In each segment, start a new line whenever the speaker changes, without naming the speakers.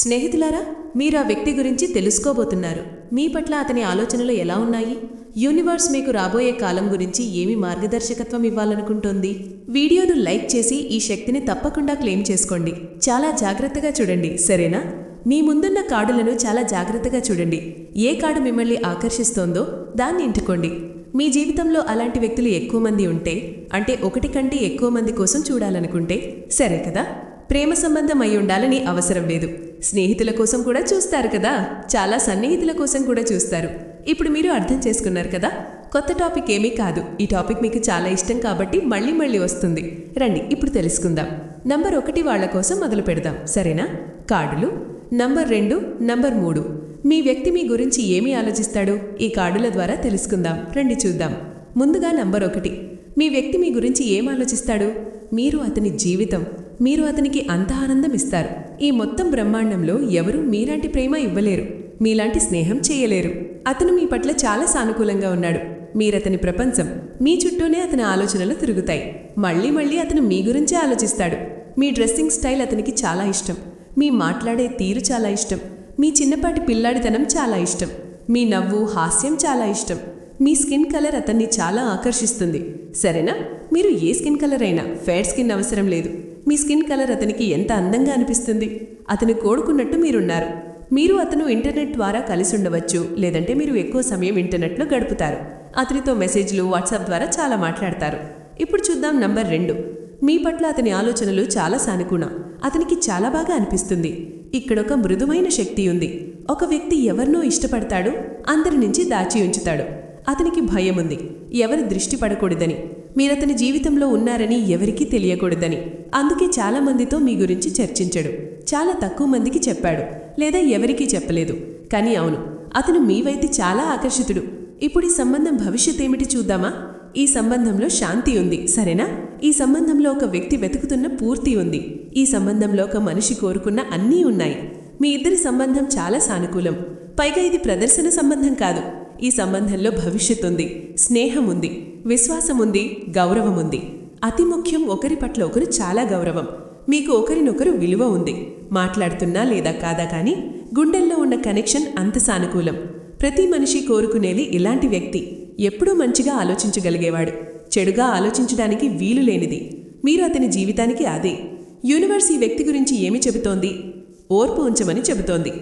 స్నేహితులారా, మీరు ఆ వ్యక్తి గురించి తెలుసుకోబోతున్నారు. మీ పట్ల అతని ఆలోచనలు ఎలా ఉన్నాయి? యూనివర్స్ మీకు రాబోయే కాలం గురించి ఏమి మార్గదర్శకత్వం ఇవ్వాలనుకుంటోంది? వీడియోను లైక్ చేసి ఈ శక్తిని తప్పకుండా క్లెయిమ్ చేసుకోండి. చాలా జాగ్రత్తగా చూడండి, సరేనా? మీ ముందున్న కార్డులను చాలా జాగ్రత్తగా చూడండి. ఏ కార్డు మిమ్మల్ని ఆకర్షిస్తోందో దాన్ని ఎంచుకోండి. మీ జీవితంలో అలాంటి వ్యక్తులు ఎక్కువ మంది ఉంటే, అంటే ఒకటి కంటే ఎక్కువ మంది కోసం చూడాలనుకుంటే సరే కదా. ప్రేమ సంబంధం అయి ఉండాలని అవసరం లేదు. స్నేహితుల కోసం కూడా చూస్తారు కదా, చాలా సన్నిహితుల కోసం కూడా చూస్తారు. ఇప్పుడు మీరు అర్థం చేసుకున్నారు కదా. కొత్త టాపిక్ ఏమీ కాదు. ఈ టాపిక్ మీకు చాలా ఇష్టం కాబట్టి మళ్ళీ వస్తుంది. రండి ఇప్పుడు తెలుసుకుందాం. నంబర్ 1 వాళ్ల కోసం మొదలు పెడదాం, సరేనా? కార్డులు నంబర్ 2, నంబర్ 3. మీ వ్యక్తి మీ గురించి ఏమి ఆలోచిస్తాడు? ఈ కార్డుల ద్వారా తెలుసుకుందాం. రండి చూద్దాం. ముందుగా నంబర్ 1. మీ వ్యక్తి మీ గురించి ఏం ఆలోచిస్తాడు? మీరు అతని జీవితం. మీరు అతనికి అంత ఆనందం ఇస్తారు. ఈ మొత్తం బ్రహ్మాండంలో ఎవరూ మీలాంటి ప్రేమ ఇవ్వలేరు, మీలాంటి స్నేహం చేయలేరు. అతను మీ పట్ల చాలా సానుకూలంగా ఉన్నాడు. మీరతని ప్రపంచం. మీ చుట్టూనే అతని ఆలోచనలు తిరుగుతాయి. మళ్ళీ అతను మీ గురించే ఆలోచిస్తాడు. మీ డ్రెస్సింగ్ స్టైల్ అతనికి చాలా ఇష్టం. మీ మాట్లాడే తీరు చాలా ఇష్టం. మీ చిన్నపాటి పిల్లాడితనం చాలా ఇష్టం. మీ నవ్వు, హాస్యం చాలా ఇష్టం. మీ స్కిన్ కలర్ అతన్ని చాలా ఆకర్షిస్తుంది, సరేనా? మీరు ఏ స్కిన్ కలర్ అయినా, ఫేర్ స్కిన్ అవసరం లేదు. మీ స్కిన్ కలర్ అతనికి ఎంత అందంగా అనిపిస్తుంది. అతను కోరుకున్నట్టు మీరున్నారు. మీరు అతను ఇంటర్నెట్ ద్వారా కలిసి ఉండవచ్చు, లేదంటే మీరు ఎక్కువ సమయం ఇంటర్నెట్లో గడుపుతారు. అతనితో మెసేజ్లు, వాట్సాప్ ద్వారా చాలా మాట్లాడతారు. ఇప్పుడు చూద్దాం నంబర్ 2. మీ పట్ల అతని ఆలోచనలు చాలా సానుకూల. అతనికి చాలా బాగా అనిపిస్తుంది. ఇక్కడొక మృదువైన శక్తి ఉంది. ఒక వ్యక్తి ఎవరినో ఇష్టపడతాడు, అందరి నుంచి దాచి ఉంచుతాడు. అతనికి భయం ఉంది, ఎవరి దృష్టి పడకూడదని. మీరతని జీవితంలో ఉన్నారని ఎవరికీ తెలియకూడదని. అందుకే చాలా మందితో మీ గురించి చర్చించడు. చాలా తక్కువ మందికి చెప్పాడు, లేదా ఎవరికీ చెప్పలేదు. కానీ అవును, అతను మీ వైపు చాలా ఆకర్షితుడు. ఇప్పుడు ఈ సంబంధం భవిష్యత్ ఏమిటి చూద్దామా? ఈ సంబంధంలో శాంతి ఉంది, సరేనా? ఈ సంబంధంలో ఒక వ్యక్తి వెతుకుతున్న పూర్తి ఉంది. ఈ సంబంధంలో ఒక మనిషి కోరుకున్న అన్నీ ఉన్నాయి. మీ ఇద్దరి సంబంధం చాలా సానుకూలం. పైగా ఇది ప్రదర్శన సంబంధం కాదు. ఈ సంబంధంలో భవిష్యత్ ఉంది, స్నేహం ఉంది, విశ్వాసం ఉంది, గౌరవం ఉంది. అతి ముఖ్యం, ఒకరి పట్ల ఒకరు చాలా గౌరవం. మీకు ఒకరినొకరు విలువ ఉంది. మాట్లాడుతున్నా లేదా కాదా కానీ గుండెల్లో ఉన్న కనెక్షన్ అంత సానుకూలం. ప్రతి మనిషి కోరుకునేది ఇలాంటి వ్యక్తి. ఎప్పుడూ మంచిగా ఆలోచించగలిగేవాడు, చెడుగా ఆలోచించడానికి వీలు లేనిది. మీరు అతని జీవితానికి అదే. యూనివర్స్ ఈ వ్యక్తి గురించి ఏమి చెబుతోంది? ఓర్పు ఉంచమని చెబుతోంది.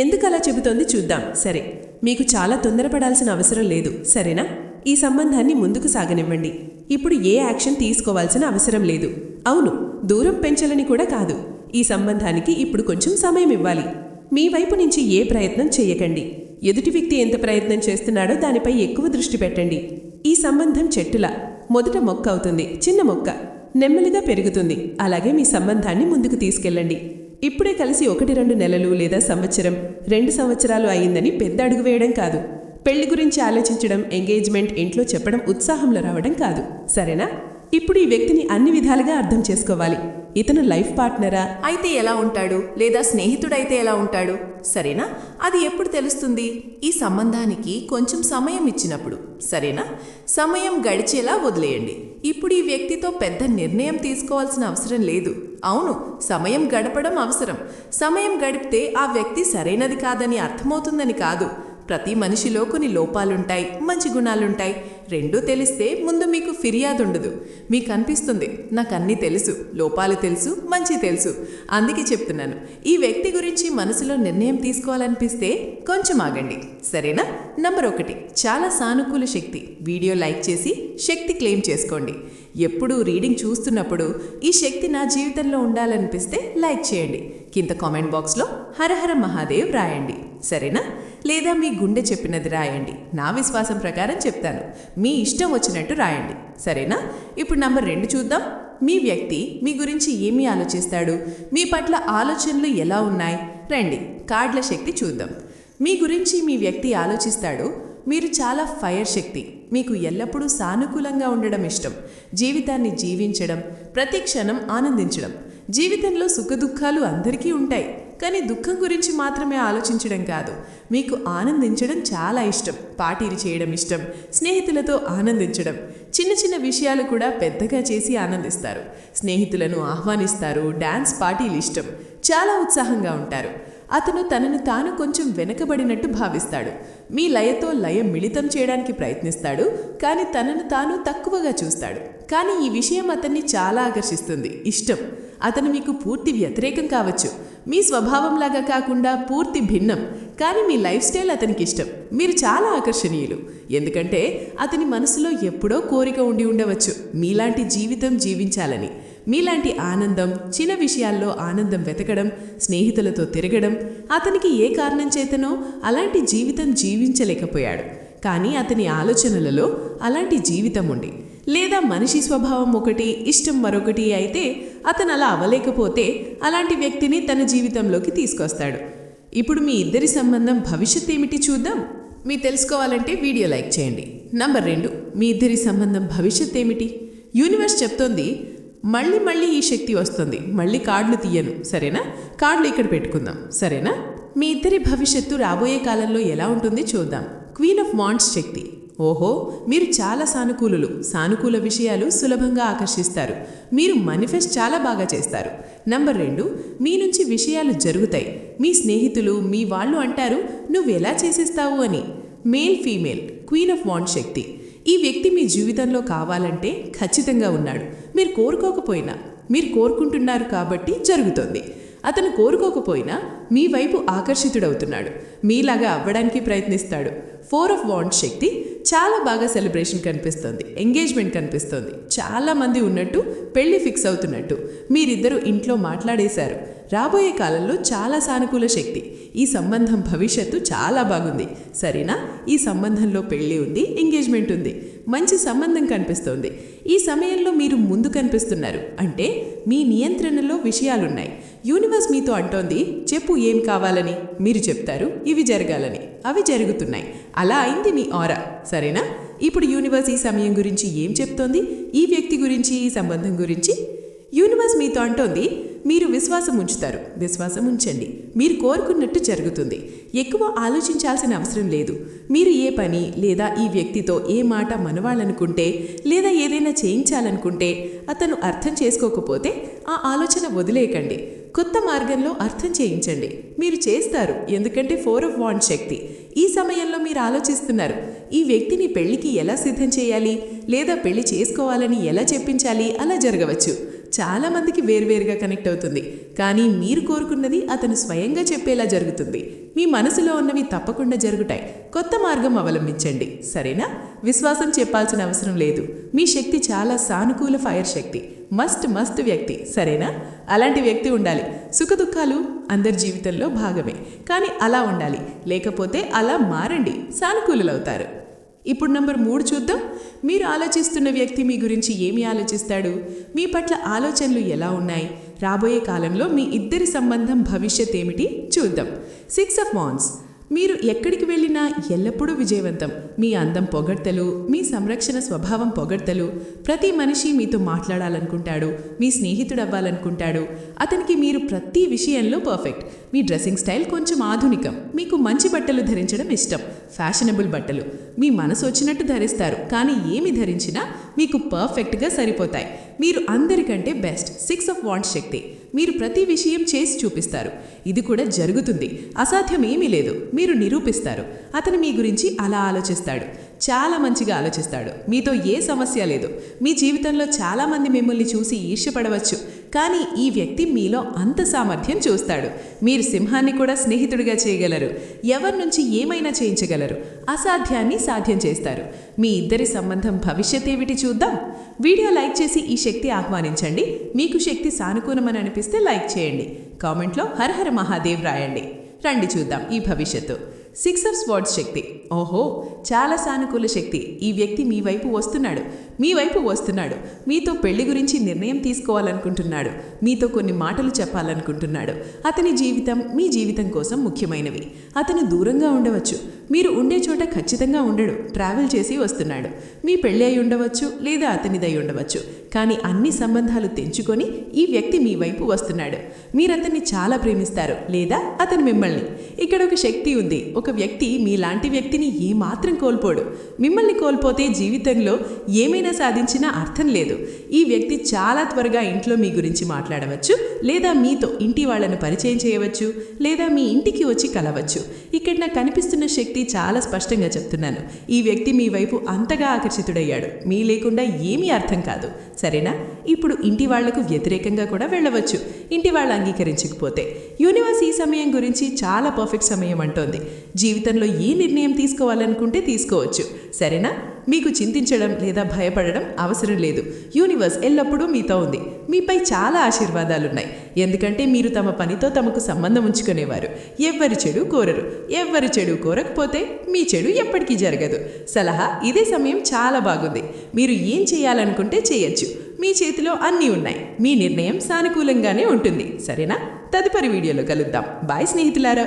ఎందుకలా చెబుతోంది చూద్దాం. సరే, మీకు చాలా తొందరపడాల్సిన అవసరం లేదు, సరేనా? ఈ సంబంధాన్ని ముందుకు సాగనివ్వండి. ఇప్పుడు ఏ యాక్షన్ తీసుకోవాల్సిన అవసరం లేదు. అవును, దూరం పెంచాలని కూడా కాదు. ఈ సంబంధానికి ఇప్పుడు కొంచెం సమయం ఇవ్వాలి. మీ వైపు నుంచి ఏ ప్రయత్నం చేయకండి. ఎదుటి వ్యక్తి ఎంత ప్రయత్నం చేస్తున్నాడో దానిపై ఎక్కువ దృష్టి పెట్టండి. ఈ సంబంధం చెట్టులా మొదట మొక్క అవుతుంది, చిన్న మొక్క, నెమ్మదిగా పెరుగుతుంది. అలాగే మీ సంబంధాన్ని ముందుకు తీసుకెళ్ళండి. ఇప్పుడే కలిసి 1-2 నెలలు లేదా సంవత్సరం, 2 సంవత్సరాలు అయిందని పెద్ద అడుగు వేయడం కాదు. పెళ్లి గురించి ఆలోచించడం, ఎంగేజ్మెంట్ ఇంట్లో చెప్పడం ఉత్సాహంలో రావడం కాదు, సరేనా? ఇప్పుడు ఈ వ్యక్తిని అన్ని విధాలుగా అర్థం చేసుకోవాలి. ఇతను లైఫ్ పార్ట్నరా అయితే ఎలా ఉంటాడు, లేదా స్నేహితుడైతే ఎలా ఉంటాడు, సరేనా? అది ఎప్పుడు తెలుస్తుంది? ఈ సంబంధానికి కొంచెం సమయం ఇచ్చినప్పుడు, సరేనా? సమయం గడిచేలా వదిలేయండి. ఇప్పుడు ఈ వ్యక్తితో పెద్ద నిర్ణయం తీసుకోవాల్సిన అవసరం లేదు. అవును, సమయం గడపడం అవసరం. సమయం గడిపితే ఆ వ్యక్తి సరైనది కాదని అర్థమవుతుందని కాదు. ప్రతి మనిషిలో కొన్ని లోపాలుంటాయి, మంచి గుణాలుంటాయి. రెండూ తెలిస్తే ముందు మీకు ఫిర్యాదు ఉండదు. మీకు అనిపిస్తుంది, నాకు అన్నీ తెలుసు, లోపాలు తెలుసు, మంచి తెలుసు. అందుకే చెప్తున్నాను, ఈ వ్యక్తి గురించి మనసులో నిర్ణయం తీసుకోవాలనిపిస్తే కొంచెం ఆగండి, సరేనా? నంబర్ 1, చాలా సానుకూల శక్తి. వీడియో లైక్ చేసి శక్తి క్లెయిమ్ చేసుకోండి. ఎప్పుడూ రీడింగ్ చూస్తున్నప్పుడు ఈ శక్తి నా జీవితంలో ఉండాలనిపిస్తే లైక్ చేయండి. కింద కామెంట్ బాక్స్లో హరహర మహాదేవ్ రాయండి, సరేనా? లేదా మీ గుండె చెప్పినది రాయండి. నా విశ్వాసం ప్రకారం చెప్తాను, మీ ఇష్టం వచ్చినట్టు రాయండి, సరేనా? ఇప్పుడు నంబర్ 2 చూద్దాం. మీ వ్యక్తి మీ గురించి ఏమి ఆలోచిస్తాడు? మీ పట్ల ఆలోచనలు ఎలా ఉన్నాయి? రండి కార్డుల శక్తి చూద్దాం. మీ గురించి మీ వ్యక్తి ఆలోచిస్తాడు. మీరు చాలా ఫైర్ శక్తి. మీకు ఎల్లప్పుడూ సానుకూలంగా ఉండడం ఇష్టం. జీవితాన్ని జీవించడం, ప్రతి క్షణం ఆనందించడం. జీవితంలో సుఖదుఖాలు అందరికీ ఉంటాయి, కానీ దుఃఖం గురించి మాత్రమే ఆలోచించడం కాదు. మీకు ఆనందించడం చాలా ఇష్టం. పార్టీలు చేయడం ఇష్టం, స్నేహితులతో ఆనందించడం. చిన్న విషయాలు కూడా పెద్దగా చేసి ఆనందిస్తారు. స్నేహితులను ఆహ్వానిస్తారు. డాన్స్ పార్టీలు ఇష్టం. చాలా ఉత్సాహంగా ఉంటారు. అతను తనను తాను కొంచెం వెనకబడినట్టు భావిస్తాడు. మీ లయతో లయ మిళితం చేయడానికి ప్రయత్నిస్తాడు, కానీ తనను తాను తక్కువగా చూస్తాడు. కానీ ఈ విషయం అతన్ని చాలా ఆకర్షిస్తుంది. ఇష్టం. అతను మీకు పూర్తి వ్యతిరేకం కావచ్చు, మీ స్వభావంలాగా కాకుండా పూర్తి భిన్నం, కానీ మీ లైఫ్ స్టైల్ అతనికి ఇష్టం. మీరు చాలా ఆకర్షణీయులు, ఎందుకంటే అతని మనసులో ఎప్పుడో కోరిక ఉండి ఉండవచ్చు మీలాంటి జీవితం జీవించాలని. మీలాంటి ఆనందం, చిన్న విషయాల్లో ఆనందం వెతకడం, స్నేహితులతో తిరగడం. అతనికి ఏ కారణం చేతనో అలాంటి జీవితం జీవించలేకపోయాడు, కానీ అతని ఆలోచనలలో అలాంటి జీవితం ఉండి, లేదా మనిషి స్వభావం ఒకటి, ఇష్టం మరొకటి అయితే అతను అలా అవ్వలేకపోతే అలాంటి వ్యక్తిని తన జీవితంలోకి తీసుకొస్తాడు. ఇప్పుడు మీ ఇద్దరి సంబంధం భవిష్యత్ ఏమిటి చూద్దాం. మీరు తెలుసుకోవాలంటే వీడియో లైక్ చేయండి. నంబర్ 2, మీ ఇద్దరి సంబంధం భవిష్యత్ ఏమిటి? యూనివర్స్ చెప్తోంది, మళ్ళీ ఈ శక్తి వస్తుంది. మళ్ళీ కార్డులు తీయను, సరేనా? కార్డులు ఇక్కడ పెట్టుకుందాం, సరేనా? మీ ఇద్దరి భవిష్యత్తు రాబోయే కాలంలో ఎలా ఉంటుంది చూద్దాం. క్వీన్ ఆఫ్ వాండ్స్ శక్తి. ఓహో, మీరు చాలా సానుకూలులు. సానుకూల విషయాలు సులభంగా ఆకర్షిస్తారు. మీరు మేనిఫెస్ట్ చాలా బాగా చేస్తారు. నంబర్ 2, మీ నుంచి విషయాలు జరుగుతాయి. మీ స్నేహితులు, మీ వాళ్ళు అంటారు, నువ్వెలా చేసేస్తావు అని. Male female queen of wands శక్తి. ఈ వ్యక్తి మీ జీవితంలో కావాలంటే ఖచ్చితంగా ఉన్నాడు. మీరు కోరుకోకపోయినా, మీరు కోరుకుంటున్నారు కాబట్టి జరుగుతుంది. అతను కోరుకోకపోయినా మీ వైపు ఆకర్షితుడవుతున్నాడు. మీలాగా అవ్వడానికి ప్రయత్నిస్తాడు. 4 ఆఫ్ వాండ్స్ శక్తి. చాలా బాగా సెలబ్రేషన్ కనిపిస్తుంది, ఎంగేజ్మెంట్ కనిపిస్తుంది. చాలామంది ఉన్నట్టు పెళ్లి ఫిక్స్ అవుతున్నట్టు. మీరిద్దరూ ఇంట్లో మాట్లాడేశారు. రాబోయే కాలంలో చాలా సానుకూల శక్తి. ఈ సంబంధం భవిష్యత్తు చాలా బాగుంది, సరేనా? ఈ సంబంధంలో పెళ్లి ఉంది, ఎంగేజ్మెంట్ ఉంది, మంచి సంబంధం కనిపిస్తోంది. ఈ సమయంలో మీరు ముందు కనిపిస్తున్నారు, అంటే మీ నియంత్రణలో విషయాలున్నాయి. యూనివర్స్ మీతో అంటోంది, చెప్పు ఏం కావాలని. మీరు చెప్తారు ఇవి జరగాలని, అవి జరుగుతున్నాయి. అలా అయింది మీ ఆరా, సరేనా? ఇప్పుడు యూనివర్స్ ఈ సమయం గురించి ఏం చెప్తోంది? ఈ వ్యక్తి గురించి, ఈ సంబంధం గురించి. యూనివర్స్ మీతో అంటోంది, మీరు విశ్వాసం ఉంచుతారు, విశ్వాసం ఉంచండి. మీరు కోరుకున్నట్టు జరుగుతుంది. ఎక్కువ ఆలోచించాల్సిన అవసరం లేదు. మీరు ఏ పని లేదా ఈ వ్యక్తితో ఏ మాట మనవాలనుకుంటే, లేదా ఏదైనా చేయించాలనుకుంటే అతను అర్థం చేసుకోకపోతే ఆ ఆలోచన వదిలేయకండి. కొత్త మార్గంలో అర్థం చేయించండి. మీరు చేస్తారు, ఎందుకంటే 4 ఆఫ్ వాండ్స్ శక్తి. ఈ సమయంలో మీరు ఆలోచిస్తున్నారు, ఈ వ్యక్తిని పెళ్లికి ఎలా సిద్ధం చేయాలి, లేదా పెళ్లి చేసుకోవాలని ఎలా చెప్పించాలి. అలా జరగవచ్చు. చాలామందికి వేర్వేరుగా కనెక్ట్ అవుతుంది, కానీ మీరు కోరుకున్నది అతను స్వయంగా చెప్పేలా జరుగుతుంది. మీ మనసులో ఉన్నవి తప్పకుండా జరుగుతాయి. కొత్త మార్గం అవలంబించండి, సరేనా? విశ్వాసం చెప్పాల్సిన అవసరం లేదు. మీ శక్తి చాలా సానుకూల ఫైర్ శక్తి. మస్ట్ వ్యక్తి, సరేనా? అలాంటి వ్యక్తి ఉండాలి. సుఖదుఖాలు అందరి జీవితంలో భాగమే, కానీ అలా ఉండాలి. లేకపోతే అలా మారండి, సానుకూలులవుతారు. ఇప్పుడు నంబర్ 3 చూద్దాం. మీరు ఆలోచిస్తున్న వ్యక్తి మీ గురించి ఏమి ఆలోచిస్తాడు? మీ పట్ల ఆలోచనలు ఎలా ఉన్నాయి? రాబోయే కాలంలో మీ ఇద్దరి సంబంధం భవిష్యత్ ఏమిటి చూద్దాం. 6 ఆఫ్ వాండ్స్. మీరు ఎక్కడికి వెళ్ళినా ఎల్లప్పుడూ విజయవంతం. మీ అందం పొగడ్తలు, మీ సంరక్షణ స్వభావం పొగడ్తలు. ప్రతి మనిషి మీతో మాట్లాడాలనుకుంటాడు, మీ స్నేహితుడు అవ్వాలనుకుంటాడు. అతనికి మీరు ప్రతి విషయంలో పర్ఫెక్ట్. మీ డ్రెస్సింగ్ స్టైల్ కొంచెం ఆధునికం. మీకు మంచి బట్టలు ధరించడం ఇష్టం, ఫ్యాషనబుల్ బట్టలు. మీ మనసు వచ్చినట్టు ధరిస్తారు, కానీ ఏమి ధరించినా మీకు పర్ఫెక్ట్గా సరిపోతాయి. మీరు అందరికంటే బెస్ట్. 6 ఆఫ్ వాండ్స్ శక్తి. మీరు ప్రతి విషయం చేసి చూపిస్తారు. ఇది కూడా జరుగుతుంది, అసాధ్యం ఏమీ లేదు. మీరు నిరూపిస్తారు. అతను మీ గురించి అలా ఆలోచిస్తాడు, చాలా మంచిగా ఆలోచిస్తాడు. మీతో ఏ సమస్య లేదు. మీ జీవితంలో చాలామంది మిమ్మల్ని చూసి ఈర్ష్యపడవచ్చు, కానీ ఈ వ్యక్తి మీలో అంత సామర్థ్యం చూస్తాడు. మీరు సింహాన్ని కూడా స్నేహితుడిగా చేయగలరు. ఎవరి నుంచి ఏమైనా చేయించగలరు. అసాధ్యాన్ని సాధ్యం చేస్తారు. మీ ఇద్దరి సంబంధం భవిష్యత్ ఏమిటి చూద్దాం. వీడియో లైక్ చేసి ఈ శక్తి ఆహ్వానించండి. మీకు శక్తి సానుకూలమని అనిపిస్తే లైక్ చేయండి. కామెంట్లో హర హర మహాదేవ్ రాయండి. రండి చూద్దాం ఈ భవిష్యత్తు. 6 ఆఫ్ స్వార్డ్స్ శక్తి. ఓహో, చాలా సానుకూల శక్తి. ఈ వ్యక్తి మీ వైపు వస్తున్నాడు. మీతో పెళ్లి గురించి నిర్ణయం తీసుకోవాలనుకుంటున్నాడు. మీతో కొన్ని మాటలు చెప్పాలనుకుంటున్నాడు. అతని జీవితం మీ జీవితం కోసం ముఖ్యమైనవి. అతను దూరంగా ఉండవచ్చు, మీరు ఉండే చోట ఖచ్చితంగా ఉండడు. ట్రావెల్ చేసి వస్తున్నాడు. మీ పెళ్ళి అయి ఉండవచ్చు, లేదా అతనిదై ఉండవచ్చు, కానీ అన్ని సంబంధాలు తెంచుకొని ఈ వ్యక్తి మీ వైపు వస్తున్నాడు. మీరతన్ని చాలా ప్రేమిస్తారు లేదా అతను మిమ్మల్ని. ఇక్కడ ఒక శక్తి ఉంది. ఒక వ్యక్తి మీలాంటి వ్యక్తిని ఏమాత్రం కోల్పోడు. మిమ్మల్ని కోల్పోతే జీవితంలో ఏమైనా సాధించినా అర్థం లేదు. ఈ వ్యక్తి చాలా త్వరగా ఇంట్లో మీ గురించి మాట్లాడవచ్చు, లేదా మీతో ఇంటి వాళ్లను పరిచయం చేయవచ్చు, లేదా మీ ఇంటికి వచ్చి కలవచ్చు. ఇక్కడ నాకు కనిపిస్తున్న శక్తి చాలా స్పష్టంగా చెప్తున్నాను. ఈ వ్యక్తి మీ వైపు అంతగా ఆకర్షితుడయ్యాడు. మీ లేకుండా ఏమీ అర్థం కాదు. సరేనా? ఇప్పుడు ఇంటి వాళ్లకు వ్యతిరేకంగా కూడా వెళ్ళవచ్చు, ఇంటి వాళ్ళు అంగీకరించకపోతే. యూనివర్స్ ఈ సమయం గురించి చాలా పర్ఫెక్ట్ సమయం అంటోంది. జీవితంలో ఏ నిర్ణయం తీసుకోవాలనుకుంటే తీసుకోవచ్చు. సరేనా? మీకు చింతించడం లేదా భయపడడం అవసరం లేదు. యూనివర్స్ ఎల్లప్పుడూ మీతో ఉంది. మీపై చాలా ఆశీర్వాదాలున్నాయి. ఎందుకంటే మీరు తమ పనితో తమకు సంబంధం ఉంచుకునేవారు. ఎవ్వరి చెడు కోరరు. ఎవ్వరి చెడు కోరకపోతే మీ చెడు ఎప్పటికీ జరగదు. సలహా: ఇదే సమయం చాలా బాగుంది. మీరు ఏం చేయాలనుకుంటే చేయొచ్చు. మీ చేతిలో అన్నీ ఉన్నాయి. మీ నిర్ణయం సానుకూలంగానే ఉంటుంది. సరేనా? తదుపరి వీడియోలో కలుద్దాం. బాయ్ స్నేహితులారా.